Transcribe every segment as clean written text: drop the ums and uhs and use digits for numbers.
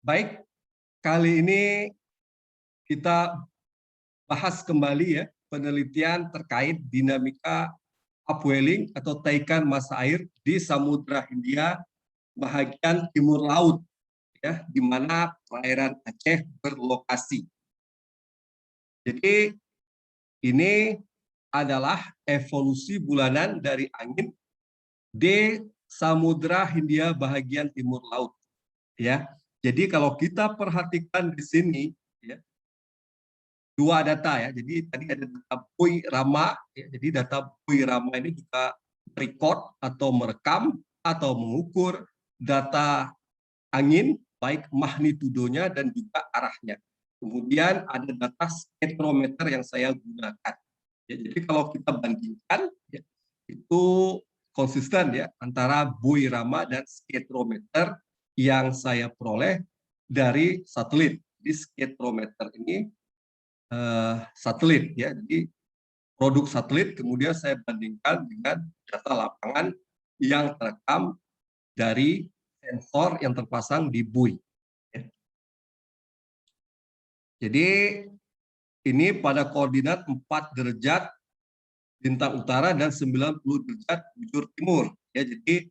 Baik, kali ini kita bahas kembali ya penelitian terkait dinamika upwelling atau taikan massa air di Samudra Hindia bahagian timur laut ya, di mana perairan Aceh berlokasi. Jadi ini adalah evolusi bulanan dari angin di Samudra Hindia bahagian timur laut ya. Jadi kalau kita perhatikan di sini ya, dua data ya. Jadi tadi ada data Buoy Rama ya. Jadi data Buoy Rama ini juga record atau merekam atau mengukur data angin baik magnitudonya dan juga arahnya. Kemudian ada data spektrometer yang saya gunakan. Ya, jadi kalau kita bandingkan ya, itu konsisten ya antara Buoy Rama dan spektrometer yang saya peroleh dari satelit. Di spektrometer ini satelit ya. Jadi produk satelit kemudian saya bandingkan dengan data lapangan yang terekam dari sensor yang terpasang di buoy. Ya. Jadi ini pada koordinat 4 derajat lintang utara dan 90 derajat bujur timur. Ya, jadi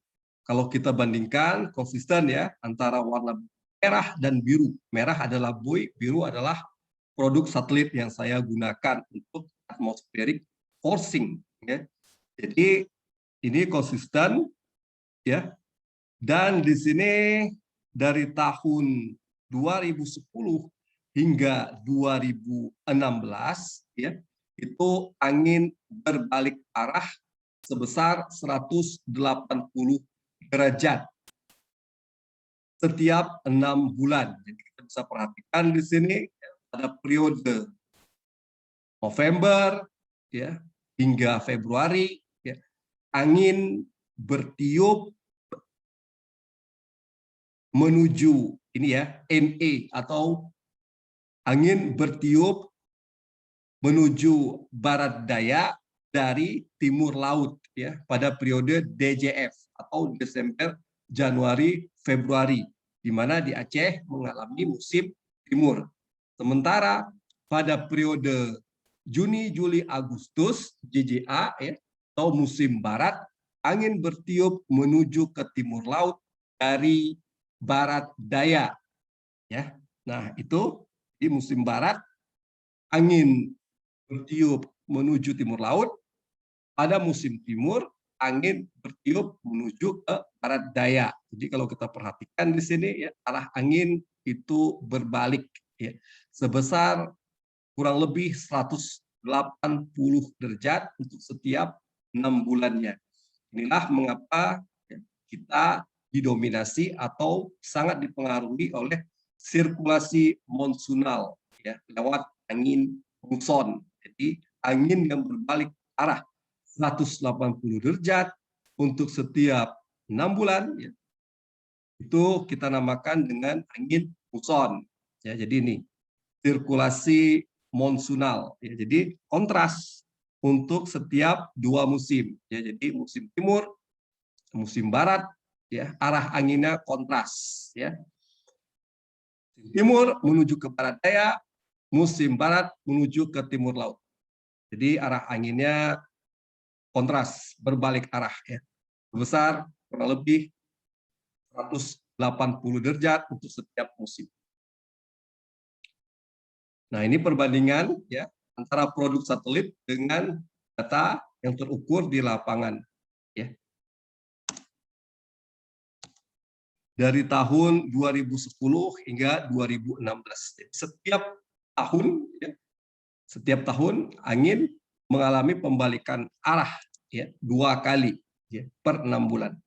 kalau kita bandingkan konsisten ya antara warna merah dan biru. Merah adalah buoy, biru adalah produk satelit yang saya gunakan untuk atmospheric forcing ya. Jadi ini konsisten ya. Dan di sini dari tahun 2010 hingga 2016 ya, itu angin berbalik arah sebesar 180 derajat setiap 6 bulan. Jadi kita bisa perhatikan di sini pada periode November ya hingga Februari ya, angin bertiup menuju ini ya NE atau angin bertiup menuju barat daya dari timur laut ya pada periode DJF atau Desember Januari Februari, di mana di Aceh mengalami musim timur. Sementara pada periode Juni Juli Agustus JJA ya atau musim barat, angin bertiup menuju ke timur laut dari barat daya ya. Nah, itu di musim barat angin bertiup menuju timur laut, pada musim timur angin bertiup menuju ke barat daya. Jadi kalau kita perhatikan di sini ya arah angin itu berbalik ya sebesar kurang lebih 180 derajat untuk setiap 6 bulannya. Inilah mengapa kita didominasi atau sangat dipengaruhi oleh sirkulasi monsunal ya lewat angin muson. Jadi angin yang berbalik arah 180 derajat untuk setiap 6 bulan ya, itu kita namakan dengan angin muson. Ya, jadi ini sirkulasi monsunal. Ya, jadi kontras untuk setiap 2 musim. Ya, jadi musim timur, musim barat, ya arah anginnya kontras. Ya, timur menuju ke barat daya, musim barat menuju ke timur laut. Jadi arah anginnya kontras, berbalik arah ya. Sebesar kurang lebih 180 derajat untuk setiap musim. Nah, ini perbandingan ya antara produk satelit dengan data yang terukur di lapangan ya. Dari tahun 2010 hingga 2016. Jadi setiap tahun angin mengalami pembalikan arah ya 2 kali ya, per 6 bulan.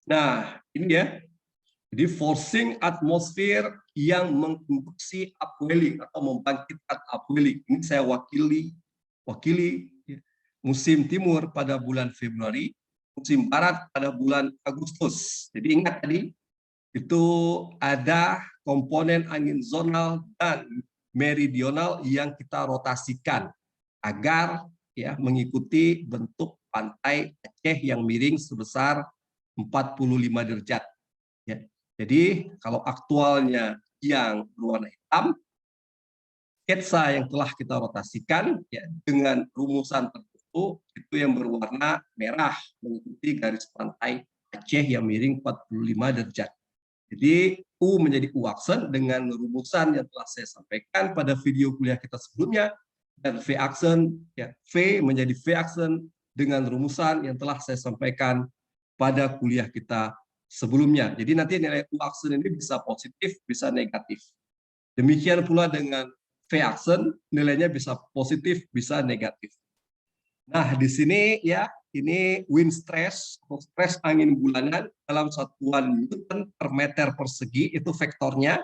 Nah, ini ya Jadi forcing atmosfer yang menginduksi upwelling atau membangkitkan upwelling. Ini saya wakili ya, musim timur pada bulan Februari, musim barat pada bulan Agustus. Jadi ingat tadi itu ada komponen angin zonal dan meridional yang kita rotasikan agar ya mengikuti bentuk pantai Aceh yang miring sebesar 45 derajat. Ya. Jadi kalau aktualnya yang berwarna hitam, sketsa yang telah kita rotasikan ya, dengan rumusan tertentu itu yang berwarna merah mengikuti garis pantai Aceh yang miring 45 derajat. Jadi U menjadi U aksen dengan rumusan yang telah saya sampaikan pada video kuliah kita sebelumnya, dan V aksen ya, V menjadi V aksen dengan rumusan yang telah saya sampaikan pada kuliah kita sebelumnya. Jadi nanti nilai U aksen ini bisa positif, bisa negatif. Demikian pula dengan V aksen, nilainya bisa positif, bisa negatif. Nah, di sini ya, ini wind stress, stress angin bulanan dalam satuan Newton per meter persegi, itu vektornya.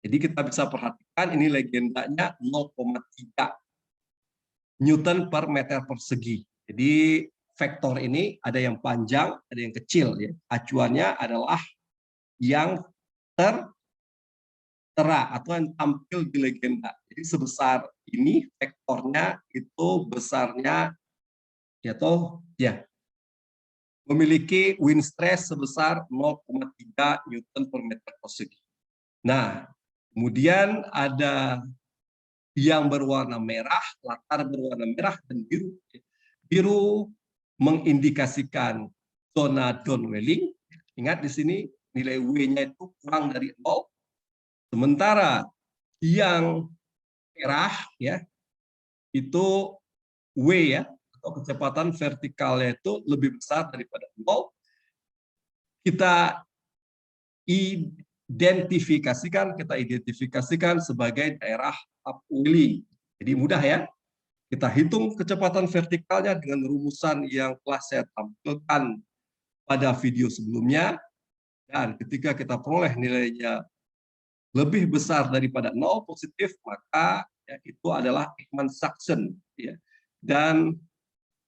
Jadi kita bisa perhatikan ini legendanya 0,3 Newton per meter persegi. Jadi vektor ini ada yang panjang, ada yang kecil. Ya. Acuannya adalah yang tertera atau yang tampil di legenda. Jadi sebesar ini vektornya itu besarnya ya memiliki wind stress sebesar 0,3 Newton per meter persegi. Nah, kemudian ada yang berwarna merah, latar berwarna merah dan biru. Biru mengindikasikan zona downwelling. Ingat di sini nilai W-nya itu kurang dari 0. Sementara yang merah ya itu W ya, atau kecepatan vertikalnya itu lebih besar daripada 0. Kita identifikasikan sebagai daerah upwelling. Jadi mudah ya. Kita hitung kecepatan vertikalnya dengan rumusan yang telah saya tampilkan pada video sebelumnya. Dan ketika kita peroleh nilainya lebih besar daripada 0 positif, maka ya, itu adalah Ekman suction. Ya. Dan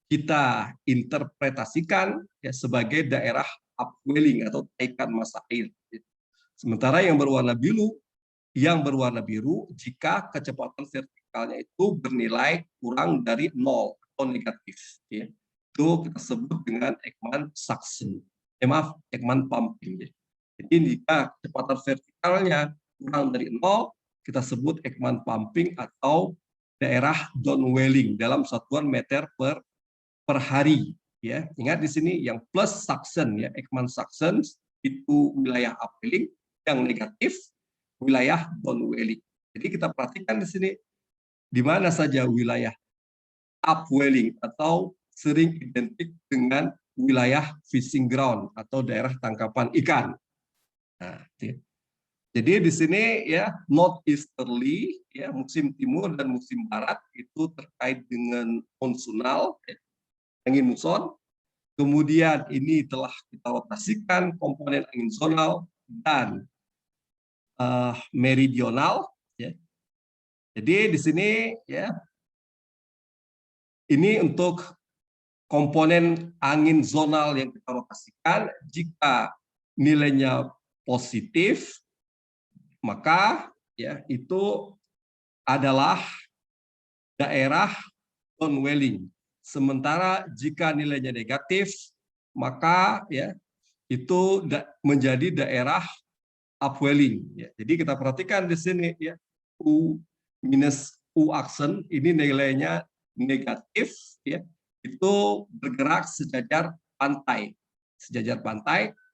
kita interpretasikan ya, sebagai daerah upwelling atau taikan massa air. Sementara yang berwarna biru jika kecepatan vertikalnya itu bernilai kurang dari 0 atau negatif. Ya. Itu kita sebut dengan Ekman suction. Ekman pumping. Ya. Jadi jika kecepatan vertikalnya kurang dari 0, kita sebut Ekman pumping atau daerah downwelling dalam satuan meter per hari. Ya, ingat di sini yang plus suction ya, Ekman suction itu wilayah upwelling, yang negatif wilayah downwelling. Jadi kita perhatikan di sini di mana saja wilayah upwelling atau sering identik dengan wilayah fishing ground atau daerah tangkapan ikan. Nah, jadi di sini ya northeasterly ya musim timur dan musim barat itu terkait dengan monsunal ya, angin muson. Kemudian ini telah kita rotasikan komponen angin zonal dan meridional. Ya. Jadi di sini ya ini untuk komponen angin zonal yang kita rotasikan. Jika nilainya positif, maka ya itu adalah daerah downwelling. Sementara jika nilainya negatif, maka ya itu menjadi daerah upwelling. Ya. Jadi kita perhatikan di sini ya U minus U aksen ini nilainya negatif ya itu bergerak sejajar pantai,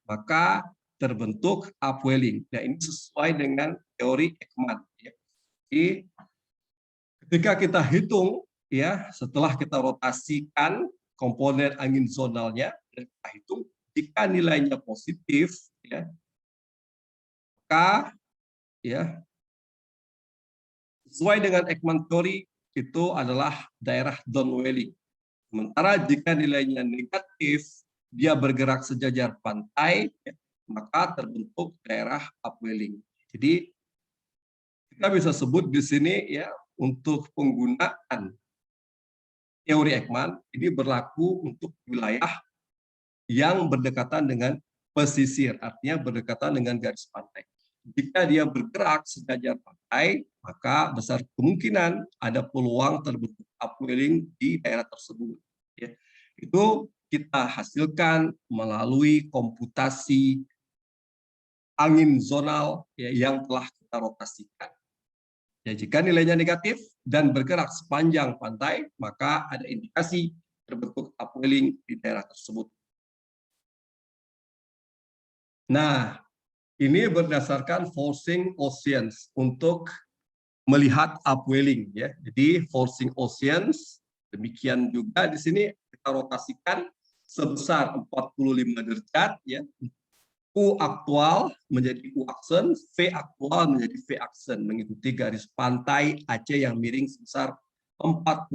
maka terbentuk upwelling. Nah ini sesuai dengan teori Ekman. Ya. Jadi ketika kita hitung ya setelah kita rotasikan komponen angin zonalnya, kita hitung jika nilainya positif ya maka ya sesuai dengan Ekman teori itu adalah daerah downwelling. Sementara jika nilainya negatif, dia bergerak sejajar pantai, ya, maka terbentuk daerah upwelling. Jadi kita bisa sebut di sini ya, untuk penggunaan teori Ekman ini berlaku untuk wilayah yang berdekatan dengan pesisir, artinya berdekatan dengan garis pantai. Jika dia bergerak sejajar pantai, maka besar kemungkinan ada peluang terbentuk upwelling di daerah tersebut. Ya. Itu kita hasilkan melalui komputasi angin zonal ya, yang telah kita rotasikan. Ya, jika nilainya negatif dan bergerak sepanjang pantai, maka ada indikasi terbentuk upwelling di daerah tersebut. Nah, ini berdasarkan forcing oceans untuk melihat upwelling ya. Jadi forcing oceans demikian juga di sini kita rotasikan sebesar 45 derajat ya. U aktual menjadi U aksen, V aktual menjadi V aksen mengikuti garis pantai Aceh yang miring sebesar 45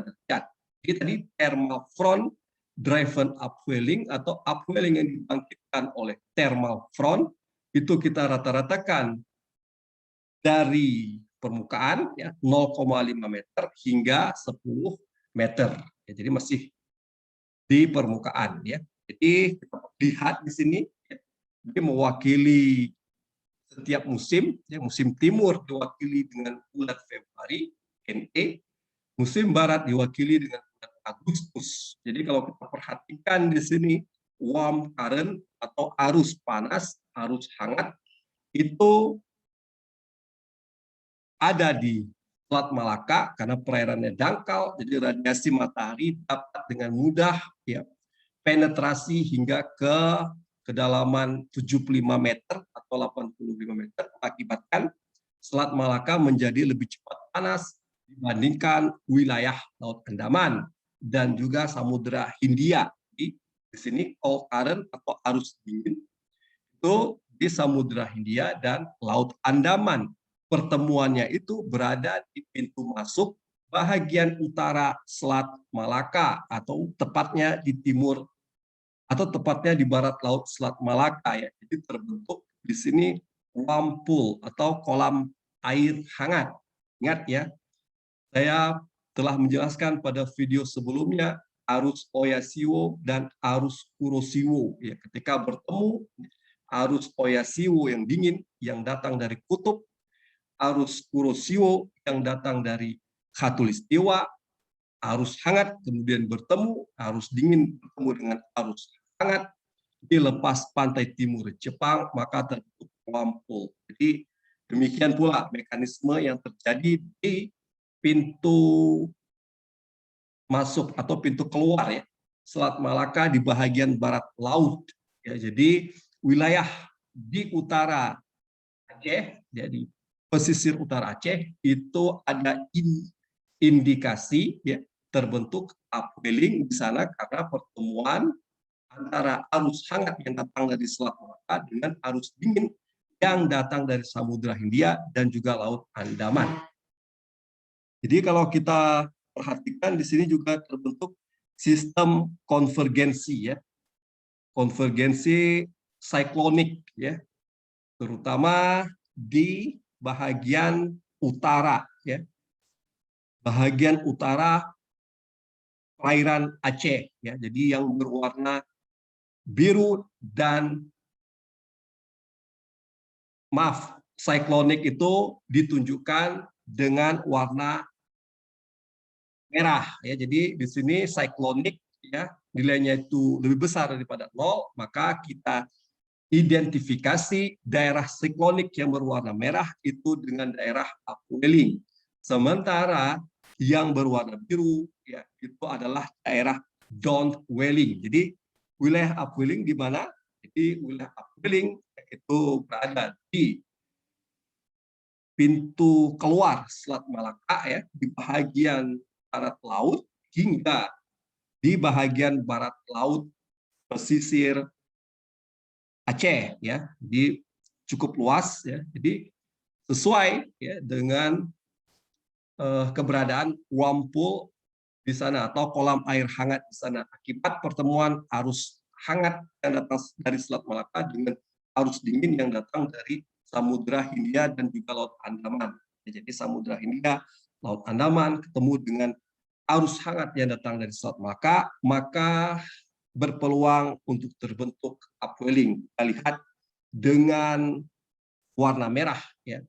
derajat. Jadi tadi thermal front driven upwelling atau upwelling yang dibangkitkan oleh thermal front itu kita rata-ratakan dari permukaan ya 0,5 meter hingga 10 meter. Ya, jadi masih di permukaan ya. Jadi kita lihat di sini ya, ini mewakili setiap musim, ya, musim timur diwakili dengan bulan Februari, NE, musim barat diwakili dengan bulan Agustus. Jadi kalau kita perhatikan di sini warm current atau arus panas, arus hangat itu ada di Selat Malaka karena perairannya dangkal, jadi radiasi matahari dapat dengan mudah ya penetrasi hingga ke kedalaman 75 meter atau 85 meter, mengakibatkan Selat Malaka menjadi lebih cepat panas dibandingkan wilayah Laut Andaman dan juga Samudra Hindia. Di sini cold current atau arus dingin itu di Samudra Hindia dan Laut Andaman. Pertemuannya itu berada di pintu masuk bahagian utara Selat Malaka atau tepatnya di timur atau tepatnya di barat laut Selat Malaka ya. Jadi terbentuk di sini warm pool atau kolam air hangat. Ingat ya, saya telah menjelaskan pada video sebelumnya arus Oyasiwo dan arus Kuroshio ya. Ketika bertemu arus Oyasiwo yang dingin yang datang dari kutub, arus Kuroshio yang datang dari khatulistiwa, arus hangat kemudian bertemu, arus dingin bertemu dengan arus hangat di lepas pantai timur Jepang, maka terbentuk warm pool. Jadi demikian pula mekanisme yang terjadi di pintu masuk atau pintu keluar ya Selat Malaka di bahagian barat laut. Ya, jadi wilayah di utara Aceh, jadi pesisir utara Aceh itu ada indikasi ya terbentuk upwelling di sana karena pertemuan antara arus hangat yang datang dari Selat Malaka dengan arus dingin yang datang dari Samudra Hindia dan juga Laut Andaman. Jadi kalau kita perhatikan di sini juga terbentuk sistem konvergensi ya, konvergensi siklonik ya, terutama di bahagian utara ya, bahagian utara perairan Aceh ya, jadi yang berwarna biru dan siklonik itu ditunjukkan dengan warna merah ya. Jadi di sini siklonik ya nilainya itu lebih besar daripada 0, maka kita identifikasi daerah siklonik yang berwarna merah itu dengan daerah upwelling. Sementara yang berwarna biru ya itu adalah daerah downwelling. Jadi wilayah upwelling di mana? Jadi wilayah upwelling itu berada di pintu keluar Selat Malaka ya di bahagian barat laut hingga di bahagian barat laut pesisir Aceh ya, di cukup luas ya. Jadi sesuai ya dengan keberadaan warm pool di sana atau kolam air hangat di sana akibat pertemuan arus hangat yang datang dari Selat Malaka dengan arus dingin yang datang dari Samudra Hindia dan juga Laut Andaman. Jadi Samudra Hindia, Laut Andaman ketemu dengan arus hangat yang datang dari Selat Malaka, maka berpeluang untuk terbentuk upwelling. Kita lihat dengan warna merah ya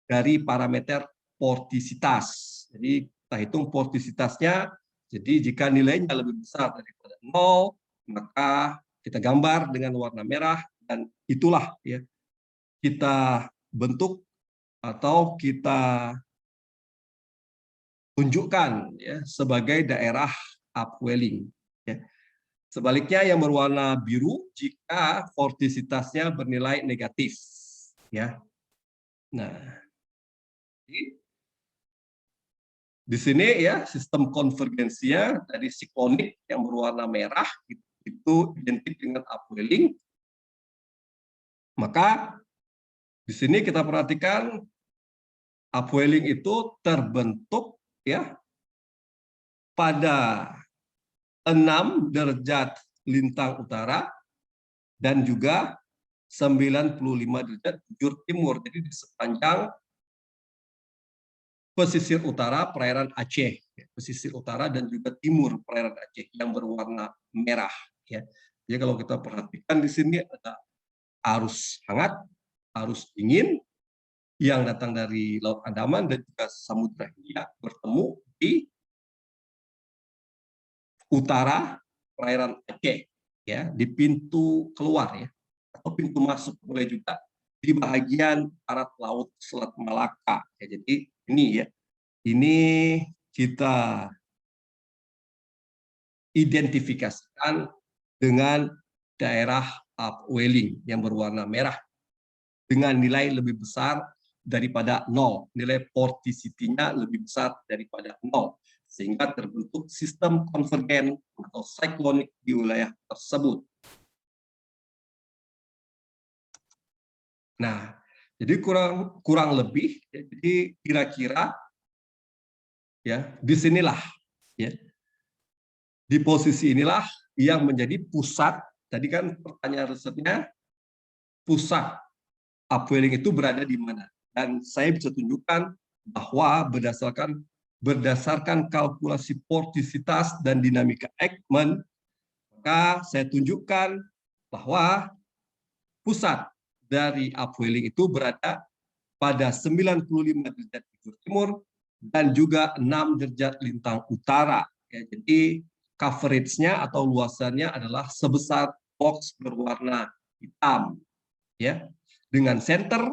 dari parameter vortisitas. Jadi kita hitung vortisitasnya. Jadi jika nilainya lebih besar daripada 0, maka kita gambar dengan warna merah dan itulah ya kita bentuk atau kita tunjukkan ya sebagai daerah upwelling. Ya. Sebaliknya yang berwarna biru jika vortisitasnya bernilai negatif. Ya. Nah, di sini ya sistem konvergensinya dari siklonik yang berwarna merah itu identik dengan upwelling. Maka di sini kita perhatikan upwelling itu terbentuk ya pada 6 derajat lintang utara dan juga 95 derajat bujur timur. Jadi di sepanjang pesisir utara perairan Aceh, pesisir utara dan juga timur perairan Aceh yang berwarna merah. Ya. Jadi kalau kita perhatikan di sini ada arus hangat, arus dingin yang datang dari Laut Andaman dan juga Samudra Hindia bertemu di utara perairan Aceh, ya di pintu keluar ya atau pintu masuk boleh juga di bagian barat laut Selat Malaka. Ya, jadi ini ya. Ini kita identifikasikan dengan daerah upwelling yang berwarna merah dengan nilai lebih besar daripada 0. Nilai vorticity-nya lebih besar daripada 0. Sehingga terbentuk sistem konvergen atau siklonik di wilayah tersebut. Nah, jadi kurang lebih, jadi kira-kira ya disinilah ya di posisi inilah yang menjadi pusat. Tadi kan pertanyaan risetnya pusat upwelling itu berada di mana, dan saya bisa tunjukkan bahwa berdasarkan kalkulasi vortisitas dan dinamika Ekman, maka saya tunjukkan bahwa pusat dari upwelling itu berada pada 95 derajat bujur timur dan juga 6 derajat lintang utara. Ya, jadi coverage-nya atau luasannya adalah sebesar box berwarna hitam. Ya, dengan center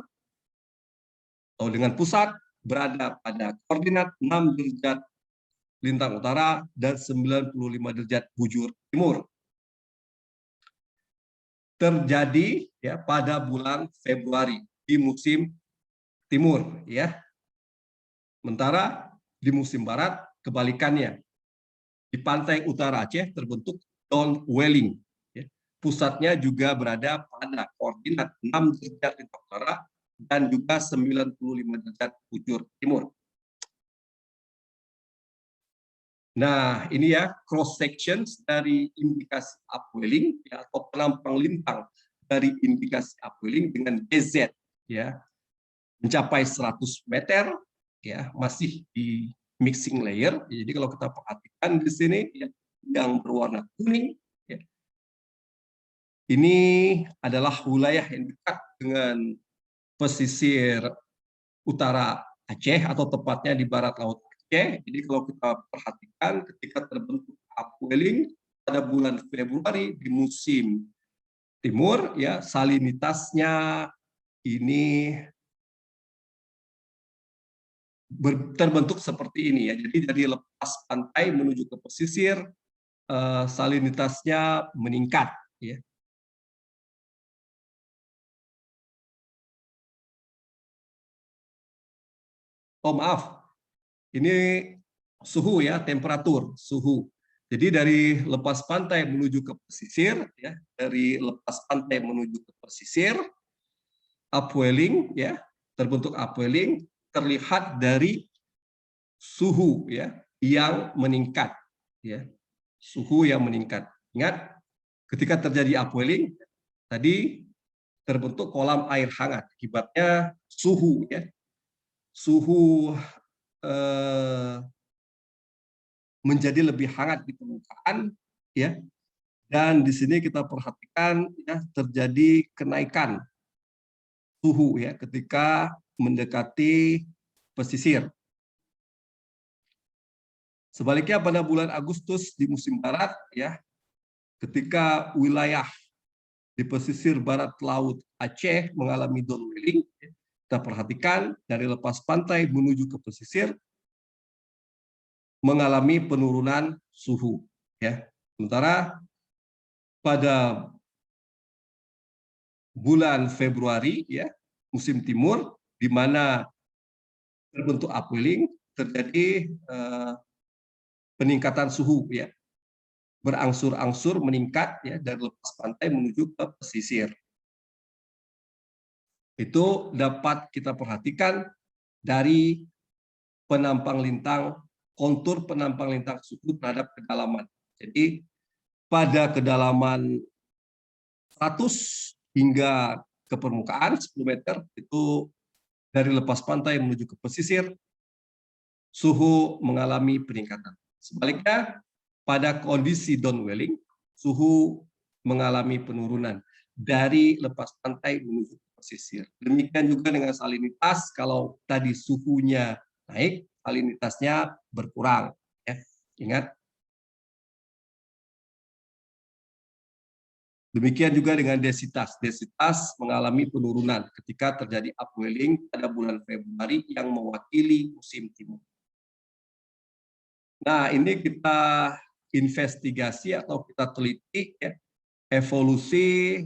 atau dengan pusat berada pada koordinat 6 derajat lintang utara dan 95 derajat bujur timur. Terjadi ya pada bulan Februari di musim timur ya. Sementara di musim barat kebalikannya. Di pantai utara Aceh terbentuk downwelling. Ya. Pusatnya juga berada pada koordinat 6 derajat lintang utara dan juga 95 derajat bujur timur. Nah, ini ya cross sections dari indikasi upwelling ya, atau penampang lintang dari indikasi upwelling dengan DZ ya mencapai 100 meter ya, masih di mixing layer. Jadi kalau kita perhatikan di sini ya, yang berwarna kuning ya, ini adalah wilayah yang dekat dengan pesisir utara Aceh atau tepatnya di barat laut Aceh. Jadi kalau kita perhatikan ketika terbentuk upwelling pada bulan Februari di musim timur ya, salinitasnya ini terbentuk seperti ini ya. Jadi dari lepas pantai menuju ke pesisir salinitasnya meningkat ya. Oh maaf, ini suhu ya, temperatur, suhu. Jadi dari lepas pantai menuju ke pesisir ya, dari lepas pantai menuju ke pesisir upwelling ya, terbentuk upwelling terlihat dari suhu ya yang meningkat ya. Suhu yang meningkat. Ingat Ketika terjadi upwelling, tadi terbentuk kolam air hangat. Akibatnya suhu, ya, suhu menjadi lebih hangat di permukaan, ya. Dan di sini kita perhatikan, ya, terjadi kenaikan suhu, ya, ketika mendekati pesisir. Sebaliknya pada bulan Agustus di musim barat, ya, ketika wilayah di pesisir barat laut Aceh mengalami downwelling, kita perhatikan dari lepas pantai menuju ke pesisir mengalami penurunan suhu, ya. Sementara pada bulan Februari, ya, musim timur, di mana terbentuk upwelling, terjadi peningkatan suhu, ya, berangsur-angsur meningkat, ya, dari lepas pantai menuju ke pesisir. Itu dapat kita perhatikan dari penampang lintang, kontur penampang lintang suhu terhadap kedalaman. Jadi pada kedalaman 100 hingga ke permukaan 10 meter, itu dari lepas pantai menuju ke pesisir, suhu mengalami peningkatan. Sebaliknya, pada kondisi downwelling, suhu mengalami penurunan dari lepas pantai menuju ke pesisir. Demikian juga dengan salinitas, kalau tadi suhunya naik, salinitasnya berkurang. Ya. Ingat. Demikian juga dengan densitas. Densitas mengalami penurunan ketika terjadi upwelling pada bulan Februari yang mewakili musim timur. Nah, ini kita investigasi atau kita teliti, ya, evolusi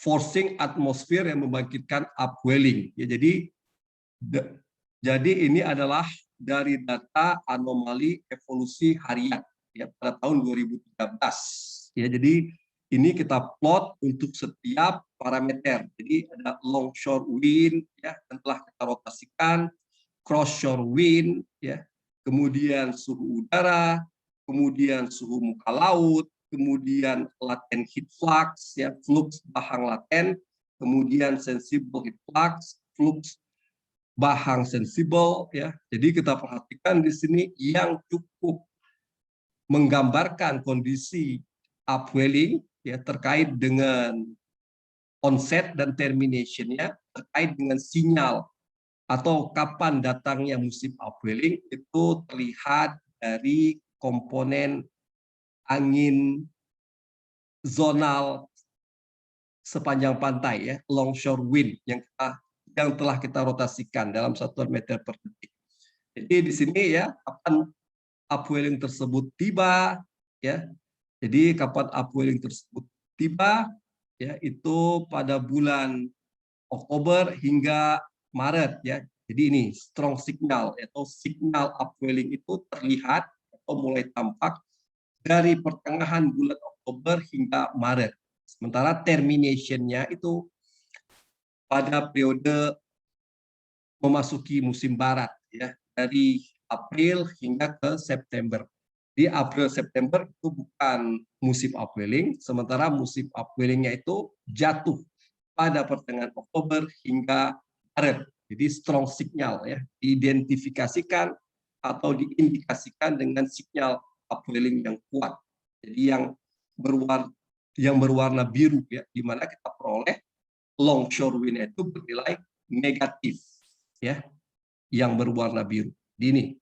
forcing atmosfer yang membangkitkan upwelling. Ya, jadi ini adalah dari data anomali evolusi harian, ya, pada tahun 2013. Ya, jadi ini kita plot untuk setiap parameter. Jadi ada longshore wind, ya, yang telah kita rotasikan, cross-shore wind, ya, kemudian suhu udara, kemudian suhu muka laut, kemudian latent heat flux, ya, flux bahang laten, kemudian sensible heat flux, flux bahang sensibel, ya. Jadi kita perhatikan di sini yang cukup menggambarkan kondisi upwelling, ya, terkait dengan onset dan termination-nya, terkait dengan sinyal atau kapan datangnya musim upwelling, itu terlihat dari komponen angin zonal sepanjang pantai, ya, longshore wind yang telah kita rotasikan dalam satuan meter per detik. Jadi di sini, ya, kapan upwelling tersebut tiba, ya. Jadi kapan upwelling tersebut tiba, ya, itu pada bulan Oktober hingga Maret, ya. Jadi ini strong signal atau signal upwelling itu terlihat atau mulai tampak dari pertengahan bulan Oktober hingga Maret. Sementara termination-nya itu pada periode memasuki musim barat, ya, dari April hingga ke September. Di April September itu bukan musim upwelling, sementara musim upwellingnya itu jatuh pada pertengahan Oktober hingga Maret. Jadi strong signal, ya, diidentifikasikan atau diindikasikan dengan sinyal upwelling yang kuat. Jadi yang berwarna biru, ya, di mana kita peroleh longshore wind itu bernilai negatif, ya, yang berwarna biru. Ini.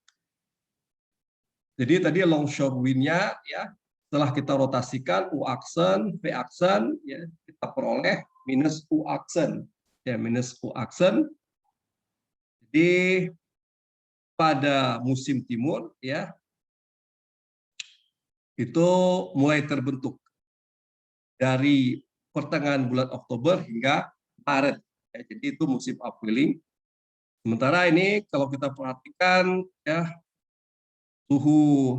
Jadi tadi longshore wind-nya, ya, setelah kita rotasikan U aksen, V aksen, ya, kita peroleh minus U aksen, ya, minus U aksen. Jadi pada musim timur, ya, itu mulai terbentuk dari pertengahan bulan Oktober hingga Maret. Ya, jadi itu musim upwelling. Sementara ini kalau kita perhatikan, ya, suhu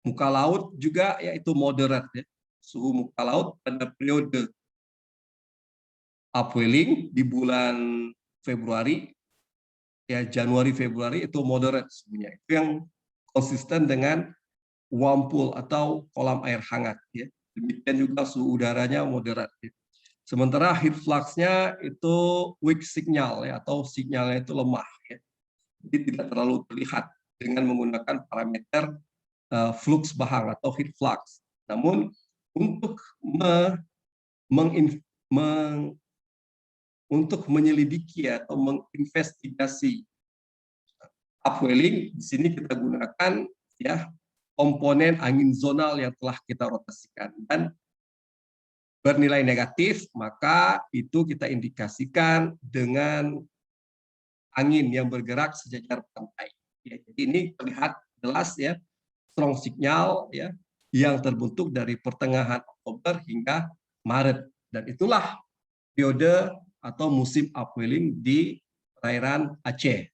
muka laut juga, yaitu moderate, ya. Suhu muka laut pada periode upwelling di bulan Februari, ya, Januari Februari itu moderate suhunya. Itu yang konsisten dengan Whirlpool atau kolam air hangat ya. Demikian juga suhu udaranya moderat ya. Sementara heat flux-nya itu weak signal ya, atau sinyalnya itu lemah ya. Jadi tidak terlalu terlihat dengan menggunakan parameter flux Bahang atau heat flux. Namun untuk untuk menyelidiki atau menginvestigasi upwelling, di sini kita gunakan ya komponen angin zonal yang telah kita rotasikan, dan bernilai negatif, maka itu kita indikasikan dengan angin yang bergerak sejajar pantai. Ya, jadi ini terlihat jelas ya, strong signal ya, yang terbentuk dari pertengahan Oktober hingga Maret, dan itulah periode atau musim upwelling di perairan Aceh.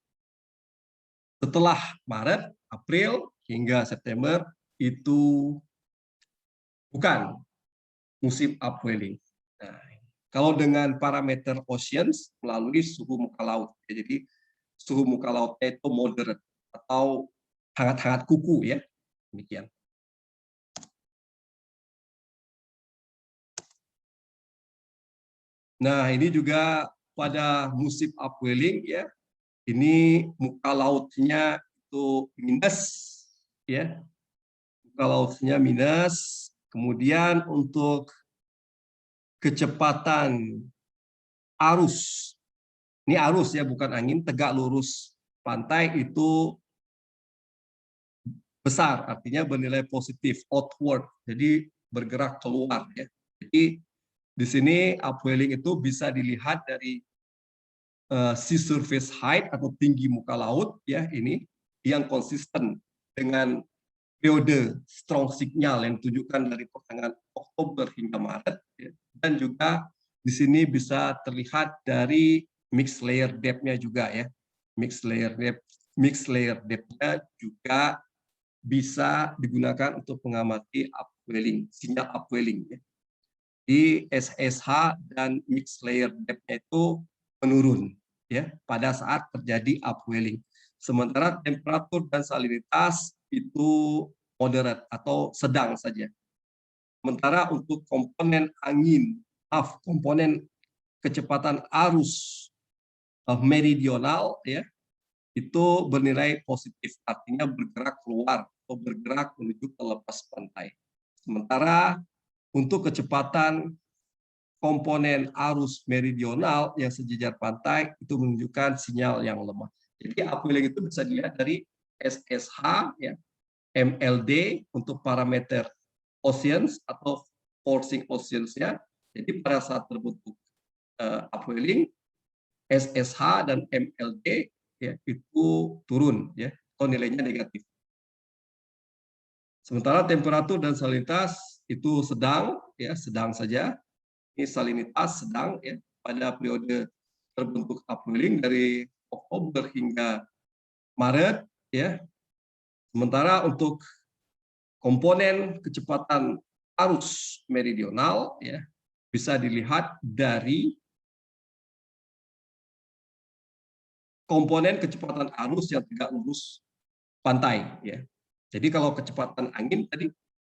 Setelah Maret, April hingga September itu bukan musim upwelling. Nah, kalau dengan parameter oceans melalui suhu muka laut, ya, jadi suhu muka lautnya itu moderate atau hangat-hangat kuku ya, demikian. Nah, ini juga pada musim upwelling ya, ini muka lautnya itu minus ya, muka lautnya minus. Kemudian untuk kecepatan arus, ini arus ya bukan angin, tegak lurus pantai itu besar, artinya bernilai positif, outward, jadi bergerak keluar ya. Jadi di sini upwelling itu bisa dilihat dari sea surface height atau tinggi muka laut ya, ini yang konsisten dengan periode strong signal yang ditunjukkan dari pertengahan Oktober hingga Maret ya. Dan juga di sini bisa terlihat dari mixed layer depth-nya juga ya. Mixed layer depth-nya juga bisa digunakan untuk mengamati upwelling, sinyal upwelling ya. Di SSH dan mixed layer depth-nya itu menurun ya pada saat terjadi upwelling. Sementara temperatur dan salinitas itu moderate atau sedang saja. Sementara untuk komponen angin, komponen kecepatan arus meridional ya, itu bernilai positif, artinya bergerak keluar atau bergerak menuju ke lepas pantai. Sementara untuk kecepatan komponen arus meridional yang sejajar pantai itu menunjukkan sinyal yang lemah. Jadi upwelling itu bisa dilihat dari SSH ya, MLD untuk parameter oceans atau forcing oceans-nya. Jadi pada saat terbentuk upwelling, SSH dan MLD ya, itu turun ya, atau nilainya negatif. Sementara temperatur dan salinitas itu sedang ya, sedang saja. Ini salinitas sedang ya pada periode terbentuk upwelling dari Oktober hingga Maret ya. Sementara untuk komponen kecepatan arus meridional ya bisa dilihat dari komponen kecepatan arus yang tegak lurus pantai ya. Jadi kalau kecepatan angin tadi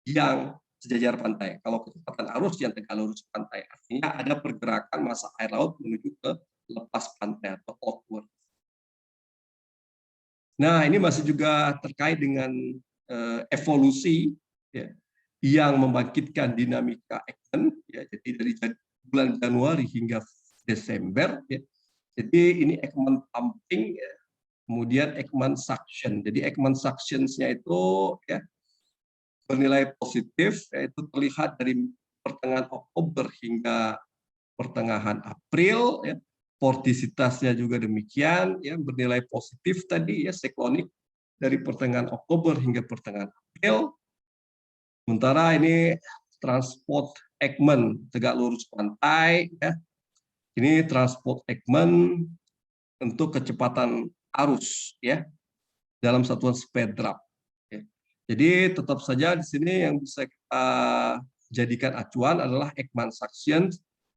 yang sejajar pantai, kalau kecepatan arus yang tegak lurus pantai, artinya ada pergerakan massa air laut menuju ke lepas pantai atau outward. Nah, ini masih juga terkait dengan evolusi ya, yang membangkitkan dinamika Ekman ya, jadi dari bulan Januari hingga Desember ya. Jadi ini Ekman pumping ya, kemudian Ekman suction. Jadi Ekman suctions-nya itu ya bernilai positif, yaitu terlihat dari pertengahan Oktober hingga pertengahan April ya. Vortisitasnya juga demikian ya, bernilai positif tadi ya, siklonik dari pertengahan Oktober hingga pertengahan April. Sementara ini transport Ekman tegak lurus pantai ya. Ini transport Ekman untuk kecepatan arus ya dalam satuan speed drop. Ya. Jadi tetap saja di sini yang bisa kita jadikan acuan adalah Ekman suction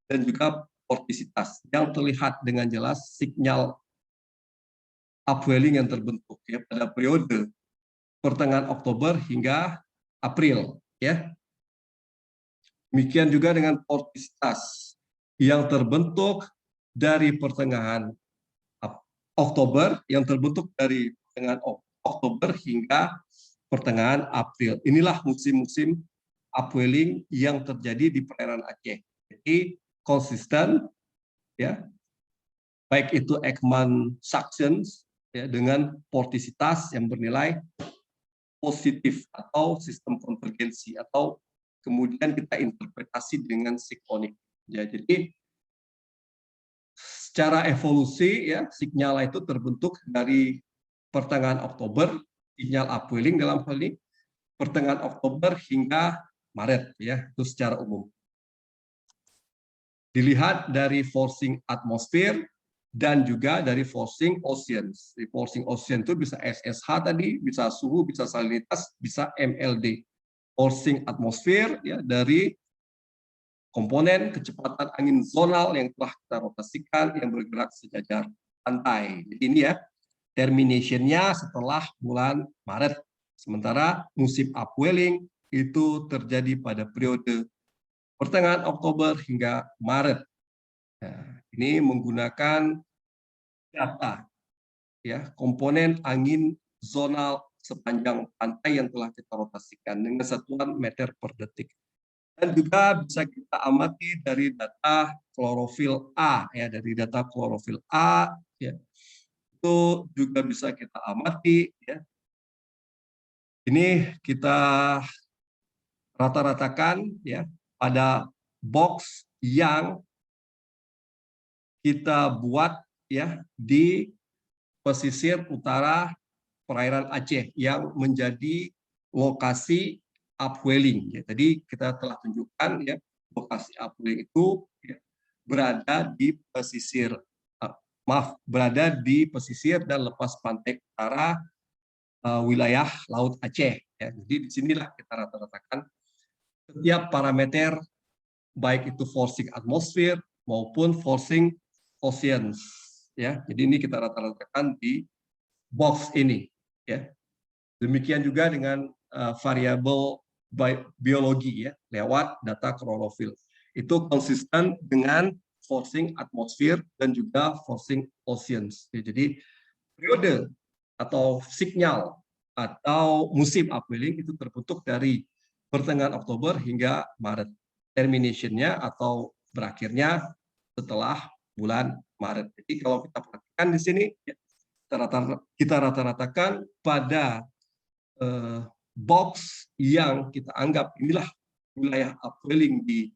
dan juga vortisitas yang terlihat dengan jelas sinyal upwelling yang terbentuk ya pada periode pertengahan Oktober hingga April, ya. Demikian juga dengan vortisitas yang terbentuk dari pertengahan Oktober, yang terbentuk dari pertengahan Oktober hingga pertengahan April. Inilah musim-musim upwelling yang terjadi di perairan Aceh. Jadi konsisten, ya, baik itu Ekman suctions ya, dengan vortisitas yang bernilai positif atau sistem konvergensi, atau kemudian kita interpretasi dengan siklonik. Ya, jadi secara evolusi ya, sinyal itu terbentuk dari pertengahan Oktober, sinyal upwelling dalam hal ini pertengahan Oktober hingga Maret, ya, itu secara umum. Dilihat dari forcing atmosfer dan juga dari forcing oceans. Di forcing ocean itu bisa SSH tadi, bisa suhu, bisa salinitas, bisa MLD. Forcing atmosfer ya dari komponen kecepatan angin zonal yang telah kita rotasikan yang bergerak sejajar pantai. Jadi ini ya termination-nya setelah bulan Maret. Sementara musim upwelling itu terjadi pada periode pertengahan Oktober hingga Maret. Nah, ini menggunakan data ya komponen angin zonal sepanjang pantai yang telah kita rotasikan dengan satuan meter per detik. Dan juga bisa kita amati dari data klorofil A ya, dari data klorofil A ya. Itu juga bisa kita amati ya. Ini kita rata-ratakan ya pada box yang kita buat ya di pesisir utara perairan Aceh yang menjadi lokasi upwelling. Ya, tadi kita telah tunjukkan ya lokasi upwelling itu ya, berada di pesisir berada di pesisir dan lepas pantai utara wilayah Laut Aceh. Ya. Jadi disinilah kita rata-ratakan setiap parameter baik itu forcing atmosfer maupun forcing oceans. Ya, jadi ini kita rata-ratakan di box ini. Ya, demikian juga dengan variabel biologi ya lewat data klorofil. Itu konsisten dengan forcing atmosfer dan juga forcing oceans. Ya, jadi periode atau sinyal atau musim upwelling itu terbentuk dari pertengahan Oktober hingga Maret. Termination-nya atau berakhirnya setelah bulan Maret. Jadi kalau kita perhatikan di sini, kita rata-ratakan pada box yang kita anggap inilah wilayah upwelling di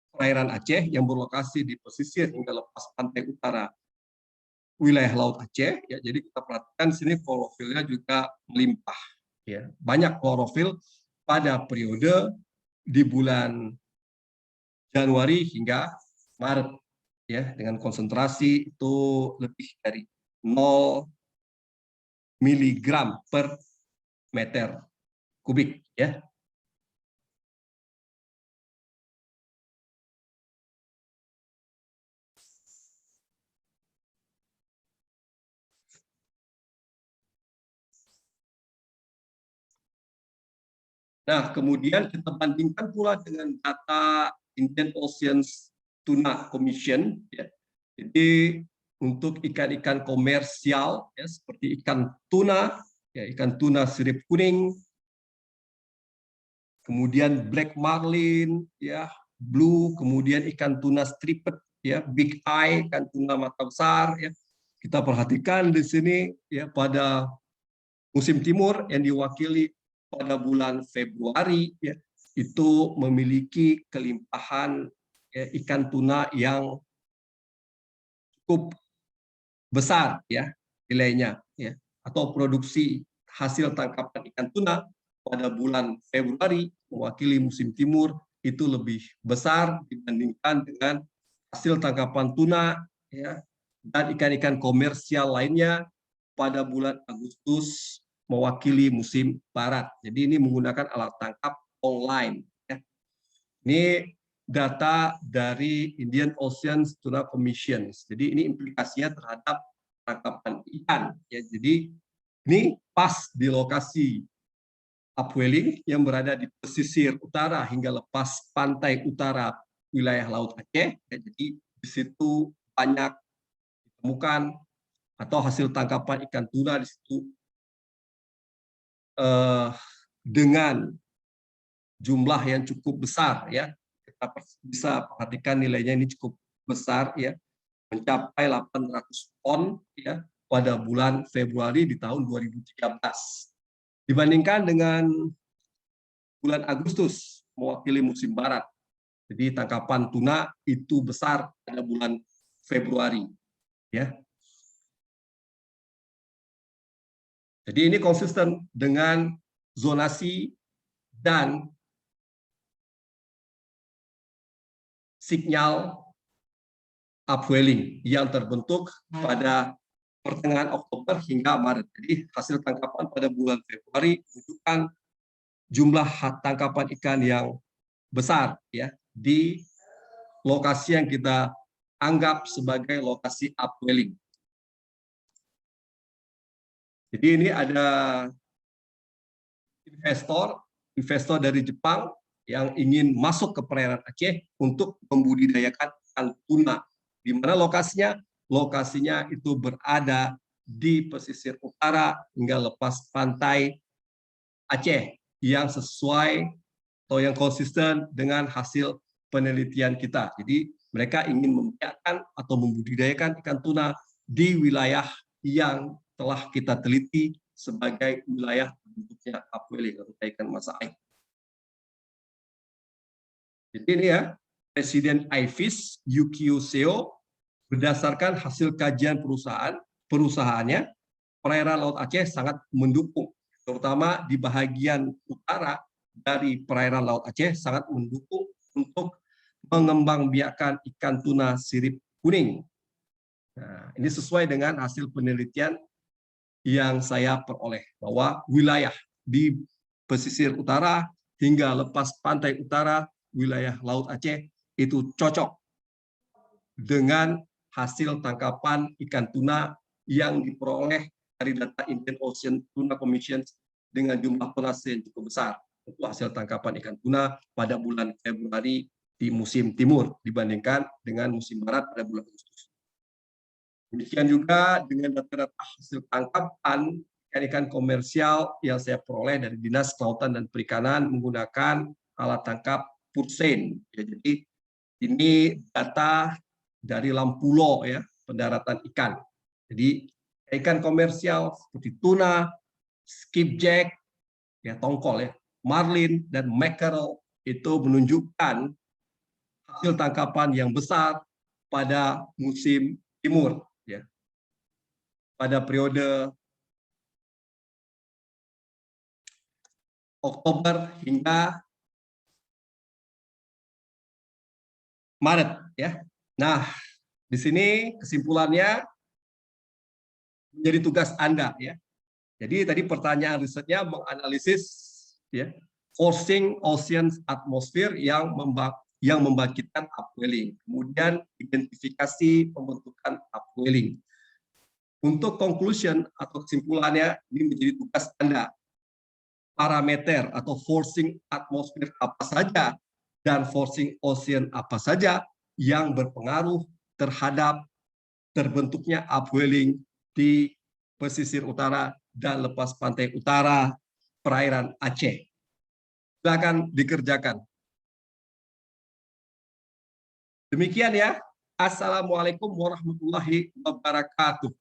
perairan Aceh yang berlokasi di pesisir hingga lepas pantai utara wilayah Laut Aceh. Ya, jadi kita perhatikan sini klorofilnya juga melimpah. Ya, banyak klorofil pada periode di bulan Januari hingga Maret ya dengan konsentrasi itu lebih dari 0 miligram per meter kubik ya. Nah, kemudian kita bandingkan pula dengan data Indian Oceans Tuna Commission ya. Jadi untuk ikan-ikan komersial ya seperti ikan tuna ya, ikan tuna sirip kuning, kemudian black marlin ya, blue, kemudian ikan tuna striped ya, big eye, ikan tuna mata besar ya. Kita perhatikan di sini ya pada musim timur yang diwakili pada bulan Februari ya, itu memiliki kelimpahan ya, ikan tuna yang cukup besar ya nilainya ya, atau produksi hasil tangkapan ikan tuna pada bulan Februari mewakili musim timur itu lebih besar dibandingkan dengan hasil tangkapan tuna ya dan ikan-ikan komersial lainnya pada bulan Agustus mewakili musim barat. Jadi ini menggunakan alat tangkap online. Ya. Ini data dari Indian Ocean Tuna Commission. Jadi ini implikasinya terhadap tangkapan ikan. Ya, jadi ini pas di lokasi upwelling yang berada di pesisir utara hingga lepas pantai utara wilayah Laut Aceh. Jadi di situ banyak ditemukan atau hasil tangkapan ikan tuna di situ dengan jumlah yang cukup besar, ya. Kita bisa perhatikan nilainya ini cukup besar, ya, mencapai 800 ton, ya, pada bulan Februari di tahun 2013. Dibandingkan dengan bulan Agustus mewakili musim barat. Jadi tangkapan tuna itu besar pada bulan Februari, ya. Jadi ini konsisten dengan zonasi dan sinyal upwelling yang terbentuk pada pertengahan Oktober hingga Maret. Jadi hasil tangkapan pada bulan Februari menunjukkan jumlah tangkapan ikan yang besar, ya, di lokasi yang kita anggap sebagai lokasi upwelling. Jadi ini ada investor dari Jepang yang ingin masuk ke perairan Aceh untuk membudidayakan ikan tuna. Di mana lokasinya? Lokasinya itu berada di pesisir utara hingga lepas pantai Aceh yang sesuai atau yang konsisten dengan hasil penelitian kita. Jadi mereka ingin membiarkan atau membudidayakan ikan tuna di wilayah yang telah kita teliti sebagai wilayah bentuknya upwelling atau ikan masa air. Jadi ini ya, Presiden IFIS Yukio Seo berdasarkan hasil kajian perusahaannya, perairan Laut Aceh sangat mendukung, terutama di bagian utara dari perairan Laut Aceh sangat mendukung untuk mengembangbiakkan ikan tuna sirip kuning. Nah, ini sesuai dengan hasil penelitian yang saya peroleh bahwa wilayah di pesisir utara hingga lepas pantai utara wilayah Laut Aceh itu cocok dengan hasil tangkapan ikan tuna yang diperoleh dari data Indian Ocean Tuna Commission dengan jumlah tonase yang cukup besar untuk hasil tangkapan ikan tuna pada bulan Februari di musim timur dibandingkan dengan musim barat pada bulan Agustus. Demikian juga dengan data-data hasil tangkapan ikan-ikan komersial yang saya peroleh dari Dinas Kelautan dan Perikanan menggunakan alat tangkap Pursein. Ya, jadi ini data dari Lampulo, ya, pendaratan ikan. Jadi ikan komersial seperti tuna, skipjack, ya, tongkol, ya, marlin dan mackerel itu menunjukkan hasil tangkapan yang besar pada musim timur, ya. Pada periode Oktober hingga Maret, ya. Nah, di sini kesimpulannya menjadi tugas Anda, ya. Jadi tadi pertanyaan risetnya menganalisis, ya, forcing ocean atmosphere yang membangkitkan upwelling, kemudian identifikasi pembentukan upwelling. Untuk conclusion atau kesimpulannya ini menjadi tugas Anda. Parameter atau forcing atmosphere apa saja dan forcing ocean apa saja yang berpengaruh terhadap terbentuknya upwelling di pesisir utara dan lepas pantai utara perairan Aceh. Silakan dikerjakan. Demikian ya. Assalamualaikum warahmatullahi wabarakatuh.